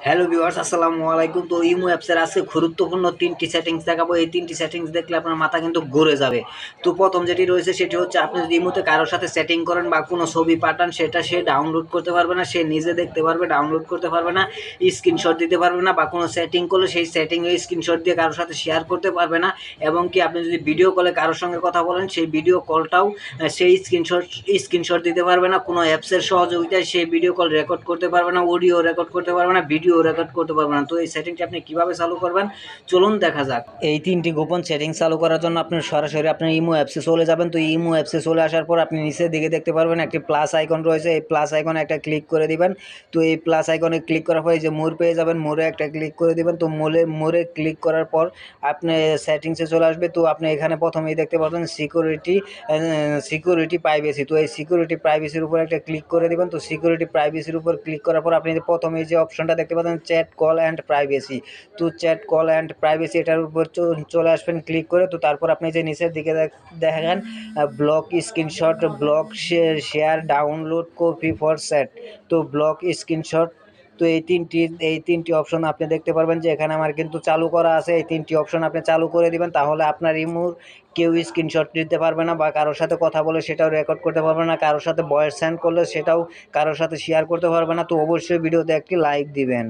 Hello viewers, আসসালামু আলাইকুম। তো ইমো অ্যাপসের আজকে গুরুত্বপূর্ণ ৩টি সেটিংস দেখাবো। এই ৩টি সেটিংস দেখলে আপনার মাথা কিন্তু ঘুরে যাবে। তো প্রথম যেটি রয়েছে সেটি হচ্ছে, আপনি যদি ইমোতে কারো সাথে সেটিং করেন বা কোনো ছবি পাঠান, সেটা সে ডাউনলোড করতে পারবে না, সে নিজে দেখতে পারবে, ডাউনলোড করতে পারবে না, স্ক্রিনশট দিতে পারবে না, বা কোনো সেটিং করলে সেই সেটিংয়ে স্ক্রিনশট দিয়ে কারোর সাথে শেয়ার করতে পারবে না। এবং কি আপনি যদি ভিডিও কলে কারোর সঙ্গে কথা বলেন, সেই ভিডিও কলটাও সেই স্ক্রিনশট দিতে পারবে না। কোনো অ্যাপসের সহযোগিতায় সেই ভিডিও কল রেকর্ড করতে পারবে না, অডিও রেকর্ড করতে পারবে না, ভিডিও রেকর্ড করতে পারবে না। তো এই সেটিংটি আপনি কিভাবে চালু করবেন, চলুন দেখা যাক। এই 3টি গোপন সেটিংস চালু করার জন্য আপনি সরাসরি আপনার ইমো অ্যাপসে চলে যাবেন। তো ইমো অ্যাপসে চলে আসার পর আপনি নিচের দিকে দেখতে পারবেন একটি প্লাস আইকন রয়েছে। এই প্লাস আইকনে একটা ক্লিক করে দিবেন। তো এই প্লাস আইকনে ক্লিক করার পরে যে মোর পেয়ে যাবেন, মোরে একটা ক্লিক করে দিবেন। তো মোরে ক্লিক করার পর আপনি সেটিংসে চলে আসবে। তো আপনি এখানে প্রথমেই দেখতে পাবেন সিকিউরিটি প্রাইভেসি। তো এই সিকিউরিটি প্রাইভেসির উপর একটা ক্লিক করে দিবেন। তো সিকিউরিটি প্রাইভেসির উপর ক্লিক করার পর আপনি প্রথমেই যে অপশনটা দেখতে পাচ্ছেন, চ্যাট কল অ্যান্ড প্রাইভেসি। তো চ্যাট কল অ্যান্ড প্রাইভেসি এটার উপর চলে আসবেন ক্লিক করে। তো তারপর আপনি যে নিচের দিকে দেখেন block screenshot, block share, download, copy for set. তো ব্লক স্ক্রিনশট, তো এই তিনটি অপশন আপনি দেখতে পারবেন যে এখানে আমার কিন্তু চালু করা আছে। এই 3টি অপশন আপনি চালু করে দিবেন, তাহলে আপনার ইমোর কেউ স্ক্রিনশট দিতে পারবে না, বা কারোর সাথে কথা বলে সেটাও রেকর্ড করতে পারবে না, কারোর সাথে ভয়েস সেন্ড করলে সেটাও কারোর সাথে শেয়ার করতে পারবে না। তো অবশ্যই ভিডিওতে একটি লাইক দিবেন।